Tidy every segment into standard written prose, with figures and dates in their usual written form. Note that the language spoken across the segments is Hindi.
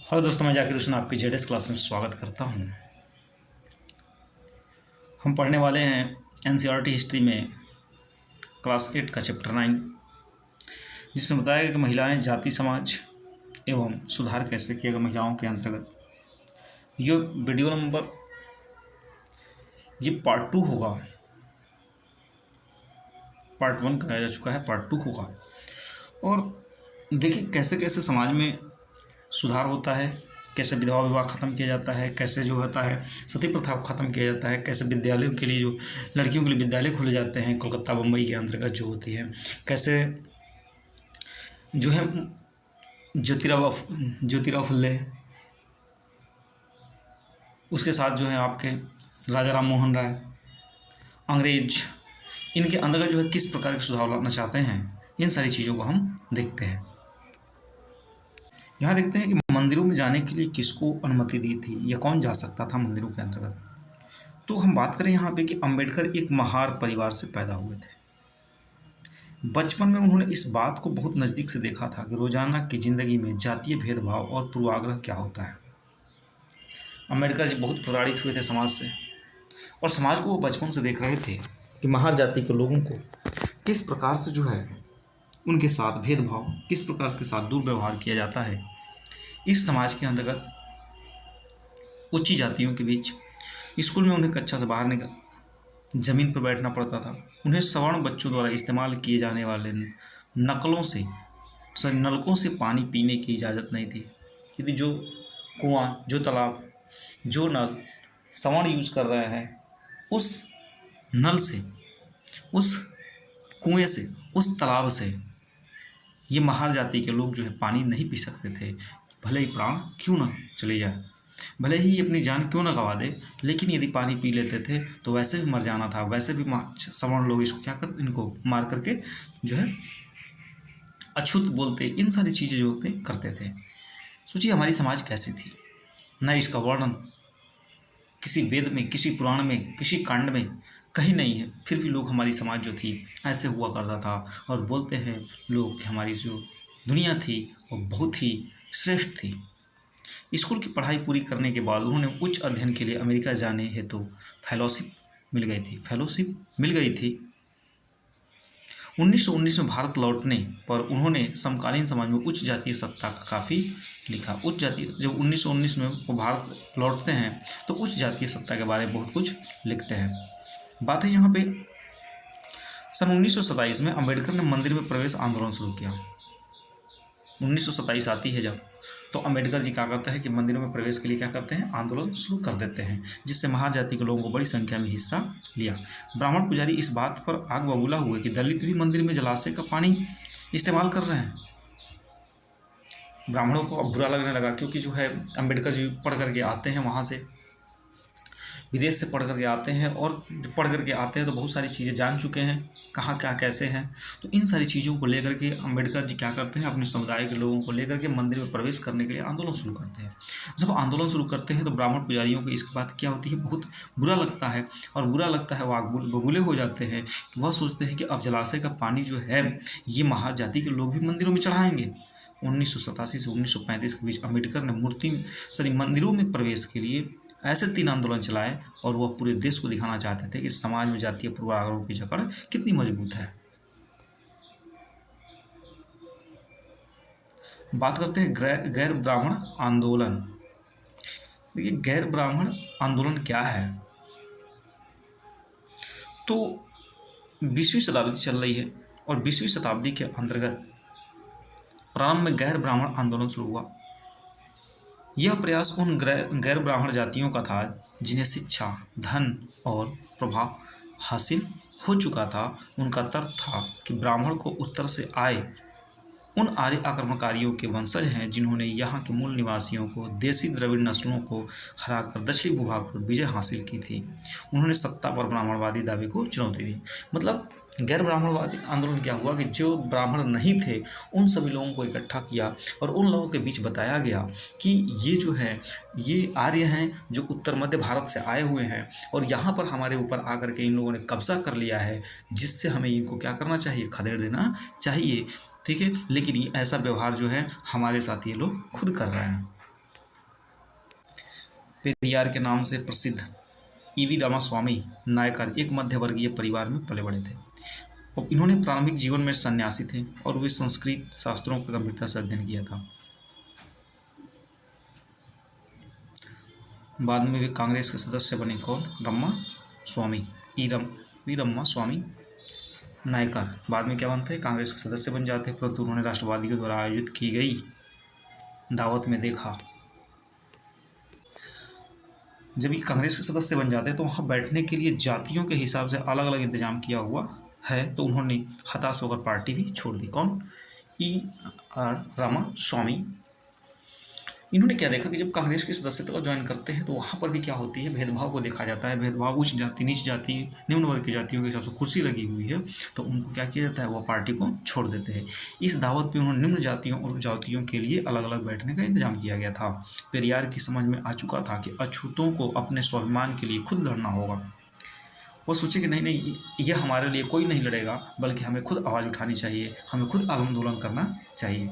हेलो दोस्तों, मैं जाकिर हुसैन आपकी जेडएस क्लास में स्वागत करता हूं। हम पढ़ने वाले हैं एनसीईआरटी हिस्ट्री में क्लास 8 का चैप्टर 9, जिसमें बताया गया कि महिलाएं, जाति, समाज एवं सुधार कैसे किया गया महिलाओं के अंतर्गत। ये वीडियो नंबर ये पार्ट 2 होगा। पार्ट 1 कराया जा चुका है, पार्ट 2 होगा। और देखिए कैसे कैसे समाज में सुधार होता है, कैसे विधवा विवाह खत्म किया जाता है, कैसे जो होता है सती प्रथा को खत्म किया जाता है, कैसे विद्यालयों के लिए जो लड़कियों के लिए विद्यालय खोले जाते हैं कोलकाता बम्बई के अंतर्गत जो होती है, कैसे जो है ज्योतिराव फुल्ले, उसके साथ जो है आपके राजा राम मोहन राय, अंग्रेज, इनके अंतर्गत जो है किस प्रकार के सुधार लाना चाहते हैं, इन सारी चीज़ों को हम देखते हैं। यहाँ देखते हैं कि मंदिरों में जाने के लिए किसको अनुमति दी थी या कौन जा सकता था मंदिरों के अंतर्गत। तो हम बात करें यहाँ पे कि अंबेडकर एक महार परिवार से पैदा हुए थे। बचपन में उन्होंने इस बात को बहुत नज़दीक से देखा था कि रोजाना की ज़िंदगी में जातीय भेदभाव और पूर्वाग्रह क्या होता है। अंबेडकर जी बहुत प्रताड़ित हुए थे समाज से, और समाज को वो बचपन से देख रहे थे कि महार जाति के लोगों को किस प्रकार से जो है उनके साथ भेदभाव, किस प्रकार के साथ दुर्व्यवहार किया जाता है। इस समाज के अंतर्गत उच्च जातियों के बीच स्कूल में उन्हें कक्षा से बाहर निकल जमीन पर बैठना पड़ता था। उन्हें सवर्ण बच्चों द्वारा इस्तेमाल किए जाने वाले नलकों से पानी पीने की इजाज़त नहीं थी। यदि जो कुआं, जो तालाब, जो नल सवर्ण यूज कर रहे हैं, उस नल से, उस कुएं से, उस तालाब से ये महार जाति के लोग जो है पानी नहीं पी सकते थे। भले ही प्राण क्यों न चले जाए, भले ही अपनी जान क्यों न गंवा दे, लेकिन यदि पानी पी लेते थे तो वैसे भी मर जाना था। वैसे भी सवर्ण लोग इसको क्या कर, इनको मार करके जो है अछूत बोलते, इन सारी चीज़ें जो होते करते थे। सोचिए हमारी समाज कैसी थी। न इसका वर्णन किसी वेद में, किसी पुराण में, किसी कांड में कहीं नहीं है, फिर भी लोग हमारी समाज जो थी ऐसे हुआ करता था। और बोलते हैं लोग कि हमारी जो दुनिया थी वो बहुत ही श्रेष्ठ थी। स्कूल की पढ़ाई पूरी करने के बाद उन्होंने उच्च अध्ययन के लिए अमेरिका जाने हेतु फेलोशिप मिल गई थी। 1919 में भारत लौटने पर उन्होंने समकालीन समाज में उच्च जातीय सत्ता का काफ़ी लिखा। उच्च जातीय, जब 1919 में वो भारत लौटते हैं तो उच्च जातीय सत्ता के बारे में बहुत कुछ लिखते हैं। बात है यहाँ पे सन 1927 में अम्बेडकर ने मंदिर में प्रवेश आंदोलन शुरू किया। 1927 आती है जब, तो अम्बेडकर जी क्या करते हैं कि मंदिरों में प्रवेश के लिए क्या करते हैं, आंदोलन शुरू कर देते हैं, जिससे महार जाति के लोगों को बड़ी संख्या में हिस्सा लिया। ब्राह्मण पुजारी इस बात पर आग बबूला हुए कि दलित भी मंदिर में जलाशय का पानी इस्तेमाल कर रहे हैं। ब्राह्मणों को अब बुरा लगने लगा, क्योंकि जो है अम्बेडकर जी पढ़ करके आते हैं, वहाँ से विदेश से पढ़ करके आते हैं, और पढ़ करके आते हैं तो बहुत सारी चीज़ें जान चुके हैं, कहाँ क्या कैसे हैं। तो इन सारी चीज़ों को लेकर के अम्बेडकर जी क्या करते हैं, अपने समुदाय के लोगों को लेकर के मंदिर में प्रवेश करने के लिए आंदोलन शुरू करते हैं। जब आंदोलन शुरू करते हैं तो ब्राह्मण पुजारियों को इसके बाद क्या होती है, बहुत बुरा लगता है। और बुरा लगता है, वो आग बबूले हो जाते हैं। वह सोचते हैं कि अब जलाशय का पानी जो है ये महार जाति के लोग भी मंदिरों में चढ़ाएंगे। 1987 से 1935 के बीच अम्बेडकर ने मंदिरों में प्रवेश के लिए ऐसे 3 आंदोलन चलाए, और वह पूरे देश को दिखाना चाहते थे कि समाज में जातीय पूर्वाग्रहों की जकड़ कितनी मजबूत है। बात करते हैं गैर ब्राह्मण आंदोलन। देखिए गैर ब्राह्मण आंदोलन क्या है। तो 20वीं शताब्दी चल रही है, और 20वीं शताब्दी के अंतर्गत प्रारंभ में गैर ब्राह्मण आंदोलन शुरू हुआ। यह प्रयास उन गैर ब्राह्मण जातियों का था जिन्हें शिक्षा, धन और प्रभाव हासिल हो चुका था। उनका तर्क था कि ब्राह्मण को उत्तर से आए उन आर्य आक्रमणकारियों के वंशज हैं जिन्होंने यहाँ के मूल निवासियों को, देसी द्रविड़ नस्लों को हराकर दक्षिणी भूभाग पर विजय हासिल की थी। उन्होंने सत्ता पर ब्राह्मणवादी दावे को चुनौती दी। मतलब गैर ब्राह्मणवादी आंदोलन क्या हुआ कि जो ब्राह्मण नहीं थे उन सभी लोगों को इकट्ठा किया, और उन लोगों के बीच बताया गया कि ये जो है ये आर्य हैं जो उत्तर मध्य भारत से आए हुए हैं, और यहाँ पर हमारे ऊपर आकर के इन लोगों ने कब्जा कर लिया है, जिससे हमें इनको क्या करना चाहिए, खदेड़ देना चाहिए। ठीक है, लेकिन ये ऐसा व्यवहार जो है हमारे साथ ये लोग खुद कर रहे हैं। पेरियार के नाम से प्रसिद्ध ईवी रामास्वामी नायकर एक मध्यवर्गीय परिवार में पले बड़े थे और इन्होंने प्रारंभिक जीवन में सन्यासी थे और वे संस्कृत शास्त्रों का गंभीरता से अध्ययन किया था। बाद में वे कांग्रेस के सदस्य बने। कौन? रम्मा स्वामी, वी रम्मा स्वामी नायकर बाद में क्या बनते हैं? कांग्रेस के सदस्य बन जाते हैं, परंतु उन्होंने राष्ट्रवादियों द्वारा आयोजित की गई दावत में देखा, जब ये कांग्रेस के सदस्य बन जाते हैं तो वहाँ बैठने के लिए जातियों के हिसाब से अलग अलग इंतजाम किया हुआ है, तो उन्होंने हताश होकर पार्टी भी छोड़ दी। कौन? E.R. रामास्वामी। इन्होंने क्या देखा कि जब कांग्रेस की सदस्यता को ज्वाइन करते हैं तो वहाँ पर भी क्या होती है, भेदभाव को देखा जाता है। भेदभाव उच्च जाति, नीच जाति, निम्न वर्ग की जातियों के हिसाब से कुर्सी लगी हुई है, तो उनको क्या किया जाता है, वह पार्टी को छोड़ देते हैं। इस दावत पे उन्होंने निम्न जातियों और जातियों के लिए अलग अलग बैठने का इंतजाम किया गया था। पेरियार की समझ में आ चुका था कि अछूतों को अपने स्वाभिमान के लिए खुद लड़ना होगा। वो सोचे कि नहीं नहीं, ये हमारे लिए कोई नहीं लड़ेगा, बल्कि हमें खुद आवाज़ उठानी चाहिए, हमें खुद आंदोलन करना चाहिए।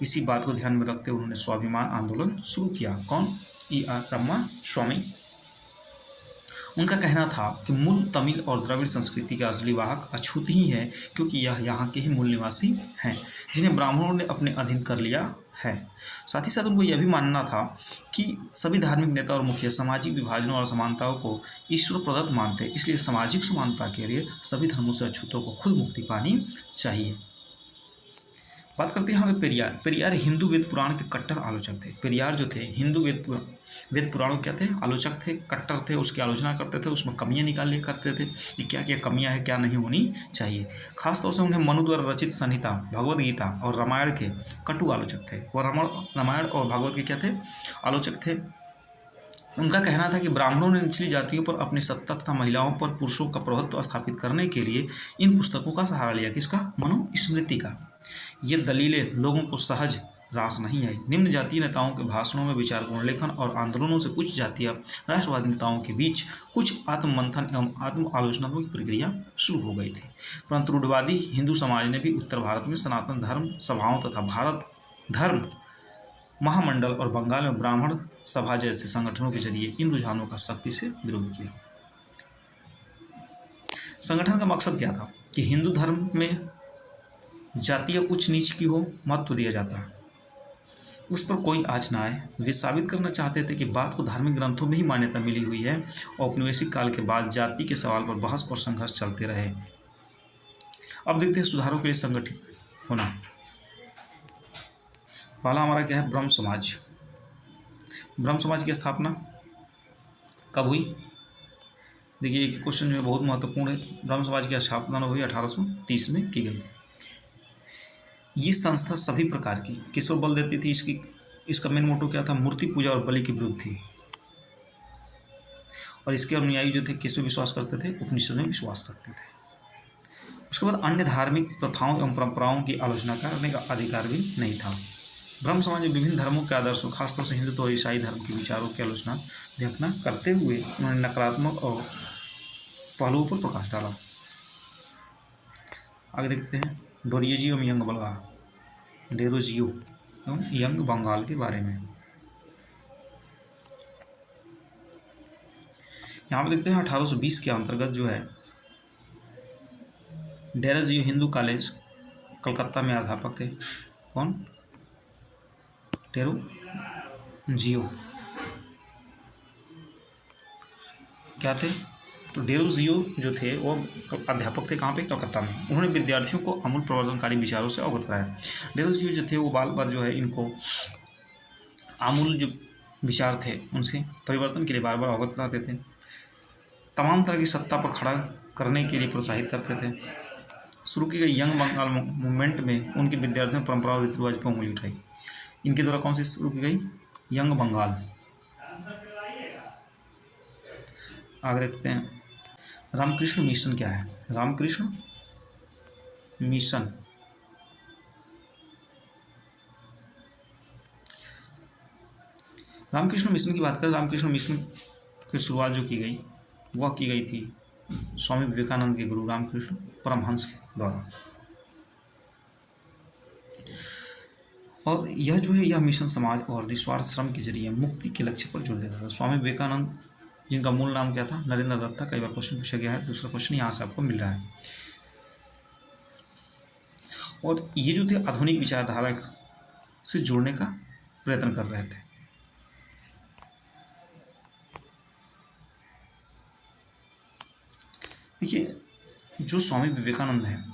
इसी बात को ध्यान में रखते हुए उन्होंने स्वाभिमान आंदोलन शुरू किया। कौन? E.R. रामास्वामी। उनका कहना था कि मूल तमिल और द्रविड़ संस्कृति का असली वाहक अछूत ही है, क्योंकि यह यहाँ के ही मूल निवासी हैं, जिन्हें ब्राह्मणों ने अपने अधीन कर लिया है। साथ ही साथ उनको यह भी मानना था कि सभी धार्मिक नेता और मुखिया सामाजिक विभाजनों और समानताओं को ईश्वर प्रदत्त मानते हैं, इसलिए सामाजिक समानता के लिए सभी धर्मों से अछूतों को खुद मुक्ति पानी चाहिए। बात करते हैं यहाँ पे पेरियार। पेरियार हिंदू वेद पुराण के कट्टर आलोचक थे। पेरियार जो थे हिंदू वेद पुराणों क्या थे? आलोचक थे, कट्टर थे, उसकी आलोचना करते थे, उसमें कमियां निकाल लिया करते थे कि क्या क्या कमियां हैं, क्या नहीं होनी चाहिए। खासतौर से उन्हें मनु द्वारा रचित संहिता, भगवद गीता और रामायण के कटु आलोचक थे। वह रामायण और भागवत के क्या थे? आलोचक थे। उनका कहना था कि ब्राह्मणों ने निचली जातियों पर अपनी सत्ता तथा महिलाओं पर पुरुषों का प्रभुत्व स्थापित करने के लिए इन पुस्तकों का सहारा लिया। किसका? मनुस्मृति का। ये दलीलें लोगों को सहज रास नहीं आई। निम्न जातीय नेताओं के भाषणों में विचारपूर्ण लेखन और आंदोलनों से उच्च जातीय राष्ट्रवादी नेताओं के बीच कुछ आत्ममंथन एवं आत्म आलोचनात्मक प्रक्रिया शुरू हो गई थी। परंतु रूढ़वादी हिंदू समाज ने भी उत्तर भारत में सनातन धर्म सभाओं तथा भारत धर्म महामंडल और बंगाल में ब्राह्मण सभा जैसे संगठनों के जरिए इन रुझानों का सख्ती से विरोध किया। संगठन का मकसद क्या था? कि हिंदू धर्म में जातीय उच्च नीच की हो महत्व दिया जाता है, उस पर कोई आँच ना आए। वे साबित करना चाहते थे कि बात को धार्मिक ग्रंथों में ही मान्यता मिली हुई है और औपनिवेशिक काल के बाद जाति के सवाल पर बहस और संघर्ष चलते रहे। अब देखते हैं सुधारों के लिए संगठित होना। पहला हमारा क्या है? ब्रह्म समाज। ब्रह्म समाज की स्थापना कब हुई? देखिए एक क्वेश्चन जो है बहुत महत्वपूर्ण है। ब्रह्म समाज की स्थापना हुई 1830 में की गई। ये संस्था सभी प्रकार की किस पर बल देती थी? इसका मेन मोटो क्या था? मूर्ति पूजा और बलि के विरुद्ध थी। और इसके अनुयायी जो थे किस में विश्वास करते थे? उपनिषद में विश्वास रखते थे। उसके बाद अन्य धार्मिक प्रथाओं एवं परंपराओं की आलोचना करने का अधिकार भी नहीं था। ब्रह्म समाज में विभिन्न धर्मों के आदर्शों, खासतौर से हिंदुत्व और ईसाई धर्म के विचारों की आलोचना व्याख्या करते हुए उन्होंने नकारात्मक और पहलुओं पर प्रकाश डाला। आगे देखते हैं डोरियजी एवं यंग बंगाल, डेरोजियो एवं यंग बंगाल के बारे में। यहाँ पे देखते हैं 1820 के अंतर्गत जो है डेरोजियो हिंदू कॉलेज कलकत्ता में अध्यापक थे। कौन? डेरोजियो क्या थे? तो डेरोजियो जो थे वो अध्यापक थे। कहाँ पे? कलकत्ता में। उन्होंने विद्यार्थियों को आमूल प्रवर्तनकारी विचारों से अवगत कराया। डेरोजियो जो थे वो बार बार जो है इनको आमूल जो विचार थे उनसे परिवर्तन के लिए बार बार अवगत कराते थे। तमाम तरह की सत्ता पर खड़ा करने के लिए प्रोत्साहित करते थे। शुरू की गई यंग बंगाल मूवमेंट में उनके विद्यार्थियों ने परंपरा और रीति रिवाज पर उंगली उठाई। इनके द्वारा कौन सी शुरू की गई? यंग बंगाल। आगे देखते हैं रामकृष्ण मिशन क्या है? रामकृष्ण मिशन रामकृष्ण मिशन की बात करें, रामकृष्ण मिशन की शुरुआत जो की गई वह की गई थी स्वामी विवेकानंद के गुरु रामकृष्ण परमहंस के द्वारा। और यह जो है यह मिशन समाज और निस्वार्थ श्रम के जरिए मुक्ति के लक्ष्य पर जोर देता था। स्वामी विवेकानंद जिनका मूल नाम क्या था, नरेंद्र दत्त था। कई बार क्वेश्चन पूछा गया है, दूसरा क्वेश्चन यहाँ से आपको मिल रहा है। और ये जो थे आधुनिक विचारधारा से जोड़ने का प्रयत्न कर रहे थे। देखिए, जो स्वामी विवेकानंद हैं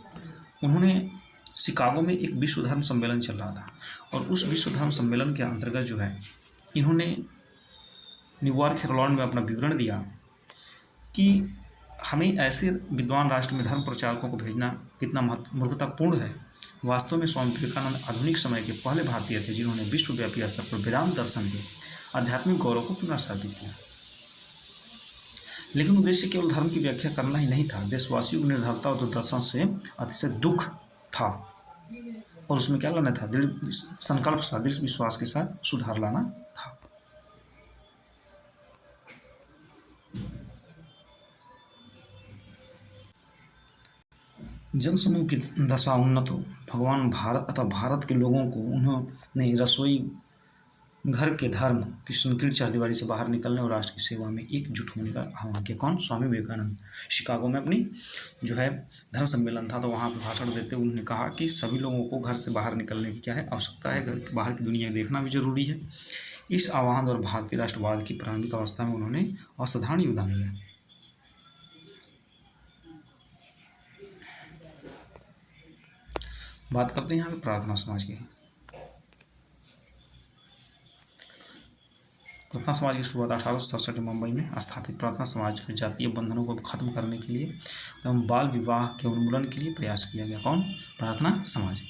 उन्होंने शिकागो में एक विश्व धर्म सम्मेलन चल रहा था, और उस विश्व धर्म सम्मेलन के अंतर्गत जो है इन्होंने न्यूयॉर्क हेरोल्ड में अपना विवरण दिया कि हमें ऐसे विद्वान राष्ट्र में धर्म प्रचारकों को भेजना कितना मूर्खतापूर्ण है। वास्तव में स्वामी विवेकानंद आधुनिक समय के पहले भारतीय थे जिन्होंने विश्वव्यापी स्तर पर वेदांत दर्शन के आध्यात्मिक गौरव को पुनर्स्थापित किया। लेकिन उद्देश्य केवल धर्म की व्याख्या करना ही नहीं था, देशवासियों की निर्धरता और दुर्दर्शन से अतिशय दुख था, और उसमें क्या लाना था, दृढ़ संकल्प सा, दृढ़ विश्वास के साथ सुधार लाना था। जनसमूह की दशा उन्नत हो, भगवान भारत अथवा भारत के लोगों को उन्होंने रसोई घर के धर्म की संकीर्ण चारदीवारी से बाहर निकलने और राष्ट्र की सेवा में एकजुट होने का आह्वान किया। कौन? स्वामी विवेकानंद। शिकागो में अपनी जो है धर्म सम्मेलन था, तो वहाँ पर भाषण देते हुए उन्होंने कहा कि सभी लोगों को घर से बाहर निकलने की क्या है, आवश्यकता है। घर के बाहर की दुनिया देखना भी जरूरी है। इस आह्वान और भारतीय राष्ट्रवाद की प्रारंभिक अवस्था में उन्होंने असाधारण योगदान दिया। बात करते हैं यहाँ पे प्रार्थना समाज की। प्रार्थना समाज की शुरुआत 1867 में मुंबई में स्थापित प्रार्थना समाज के जातीय बंधनों को खत्म करने के लिए एवं बाल विवाह के उन्मूलन के लिए प्रयास किया गया। कौन? प्रार्थना समाज।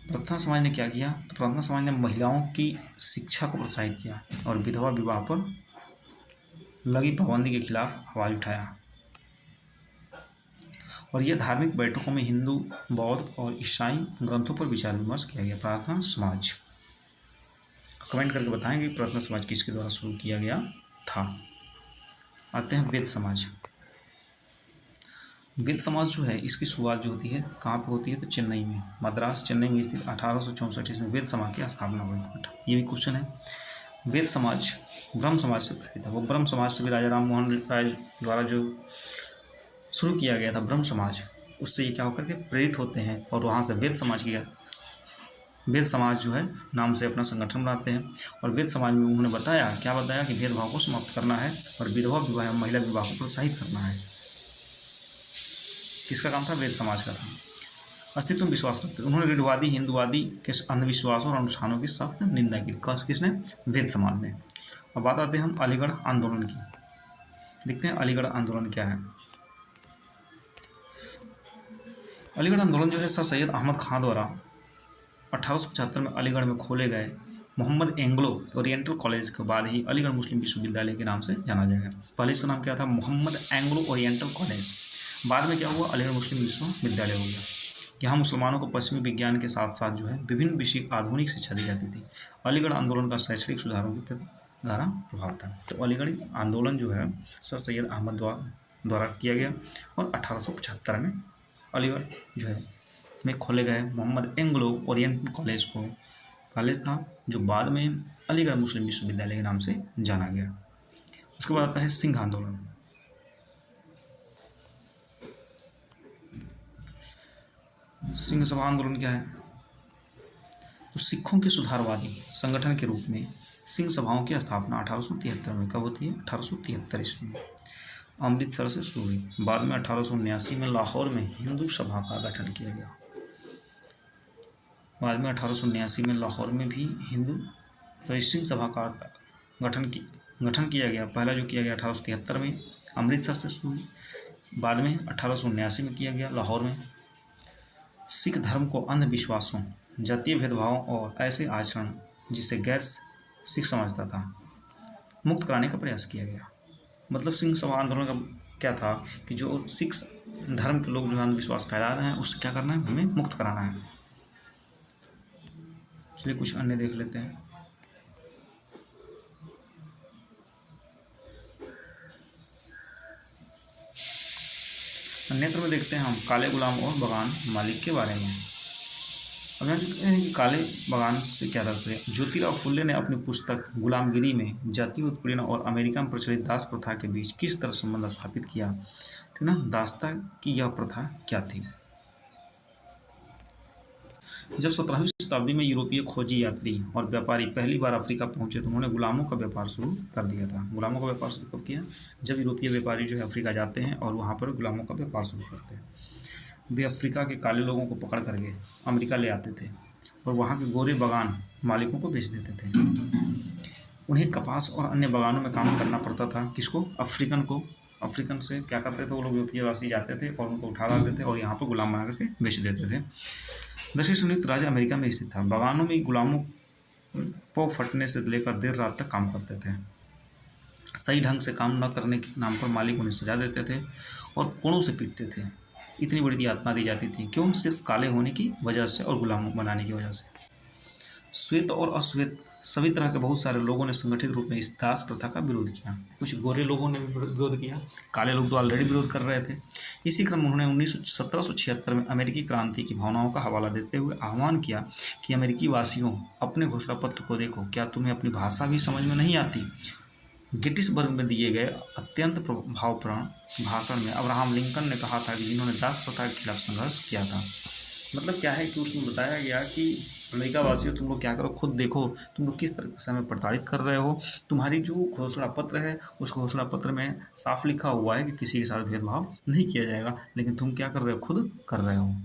प्रार्थना समाज ने क्या किया? तो प्रार्थना समाज ने महिलाओं की शिक्षा को प्रोत्साहित किया और विधवा विवाह पर लगी पाबंदी के खिलाफ आवाज उठाया। और यह धार्मिक बैठकों में हिंदू, बौद्ध और ईसाई ग्रंथों पर विचार विमर्श किया गया। प्रार्थना समाज। कमेंट करके बताएंगे प्रार्थना समाज किसके द्वारा शुरू किया गया था। आते हैं वेद समाज। वेद समाज जो है इसकी शुरुआत जो होती है कहाँ पे होती है? तो चेन्नई में, मद्रास चेन्नई में स्थित 1864 ईस्वी में वेद समाज की स्थापना हुई। ये भी क्वेश्चन है। वेद समाज ब्रह्म समाज से प्रेरित है। वो ब्रह्म समाज से भी राजा राम मोहन राय द्वारा जो शुरू किया गया था ब्रह्म समाज, उससे ये क्या होकर के प्रेरित होते हैं और वहाँ से वेद समाज जो है नाम से अपना संगठन बनाते हैं। और वेद समाज में उन्होंने बताया, क्या बताया कि भेदभाव को समाप्त करना है और विधवा विवाह एवं महिला विवाह को प्रोत्साहित करना है। किसका काम था? वेद समाज का था। अस्तित्व में विश्वास रखते। उन्होंने ऋणवादी, हिंदुवादी के अंधविश्वासों और अनुष्ठानों की सख्त निंदा की। किसने? वेद समाज ने। अब बात आते हैं हम अलीगढ़ आंदोलन की। देखते हैं अलीगढ़ आंदोलन क्या है। अलीगढ़ आंदोलन जो है सर सैयद अहमद खां द्वारा 1875 में अलीगढ़ में खोले गए मोहम्मद एंग्लो ओरिएंटल कॉलेज के बाद ही अलीगढ़ मुस्लिम विश्वविद्यालय के नाम से जाना जाएगा। पहले इसका नाम क्या था? Mohammed Anglo Oriental college. बाद में क्या हुआ? अलीगढ़ मुस्लिम विश्वविद्यालय हो गया। यहाँ मुसलमानों को पश्चिमी विज्ञान के साथ साथ जो है विभिन्न विषय आधुनिक शिक्षा दी जाती थी। अलीगढ़ आंदोलन का शैक्षणिक सुधारों के प्रति गहरा प्रभाव था। तो अलीगढ़ आंदोलन जो है सर सैयद अहमद द्वारा किया गया और 1875 में अलीगढ़ जो है में खोले गए मोहम्मद एंग्लो ओरिएंटल कॉलेज था, जो बाद में अलीगढ़ मुस्लिम विश्वविद्यालय के नाम से जाना गया। उसके बाद आता है सिंह आंदोलन। सिंह सभा आंदोलन क्या है? तो सिखों के सुधारवादी संगठन के रूप में सिंह सभाओं की स्थापना 1873 में कब होती है? 1873 ईस्वी में अमृतसर से शुरू हुई। बाद में 1879 में लाहौर में हिंदू सभा का गठन किया गया। बाद में 1879 में लाहौर में भी हिंदू सिंह सभा का गठन किया गया। पहला जो किया गया 1873 में अमृतसर से शुरू हुई। बाद में 1879 में किया गया लाहौर में। सिख धर्म को अंधविश्वासों, जातीय भेदभावों और ऐसे आचरण जिसे गैर सिख समझता था मुक्त कराने का प्रयास किया गया। मतलब सिंह सभा आंदोलन का क्या था कि जो सिख धर्म के लोग जो अंधविश्वास फैला रहे हैं उससे क्या करना है? हमें मुक्त कराना है। चलिए कुछ अन्य देख लेते हैं। नेत्र में देखते हैं हम काले गुलाम और बगान मालिक के बारे में। अब जान चुके हैं कि काले बगान से क्या तात्पर्य। ज्योतिराव फुले ने अपनी पुस्तक गुलामगिरी में जातीय उत्पीड़न और अमेरिका में प्रचलित दास प्रथा के बीच किस तरह संबंध स्थापित किया, ठीक ना। दासता की यह प्रथा क्या थी। जब 17वीं शताब्दी में यूरोपीय खोजी यात्री और व्यापारी पहली बार अफ्रीका पहुंचे तो उन्होंने गुलामों का व्यापार शुरू कर दिया था। गुलामों का व्यापार शुरू कब किया, जब यूरोपीय व्यापारी जो है अफ्रीका जाते हैं और वहाँ पर गुलामों का व्यापार शुरू करते हैं। वे अफ्रीका के काले लोगों को पकड़ करके अमेरिका ले आते थे और वहाँ के गोरे बागान मालिकों को बेच देते थे। उन्हें कपास और अन्य बागानों में काम करना पड़ता था। किसको, अफ्रीकन को। अफ्रीकन से क्या करते थे वो लोग, यूरोपीय वासी जाते थे और उनको उठा लाते थे और यहाँ पर गुलाम बना करके बेच देते थे। दक्षिण संयुक्त राज्य अमेरिका में स्थित था। बागानों में गुलामों को फटने से लेकर देर रात तक काम करते थे। सही ढंग से काम न करने के नाम पर मालिक उन्हें सजा देते थे और कोड़ों से पीटते थे। इतनी बड़ी यातना दी जाती थी, क्यों, सिर्फ काले होने की वजह से और गुलाम बनाने की वजह से। श्वेत और अश्वेत सभी तरह के बहुत सारे लोगों ने संगठित रूप में इस दास प्रथा का विरोध किया। कुछ गोरे लोगों ने भी विरोध किया, काले लोग तो ऑलरेडी विरोध कर रहे थे। इसी क्रम में उन्होंने 1776 में अमेरिकी क्रांति की भावनाओं का हवाला देते हुए आह्वान किया कि अमेरिकी वासियों, अपने घोषणा पत्र को देखो, क्या तुम्हें अपनी भाषा भी समझ में नहीं आती। गेटिसबर्ग में दिए गए अत्यंत प्रभावपूर्ण भाषण में अब्राहम लिंकन ने कहा था कि जिन्होंने दास प्रथा के खिलाफ संघर्ष किया था। मतलब क्या है कि उसमें बताया गया कि अमेरिका वासियों, तुम लोग क्या करो, खुद देखो तुम लोग किस तरह से हमें प्रताड़ित कर रहे हो। तुम्हारी जो घोषणा पत्र है उस घोषणा पत्र में साफ लिखा हुआ है कि किसी के साथ भेदभाव नहीं किया जाएगा, लेकिन तुम क्या कर रहे हो, खुद कर रहे हो।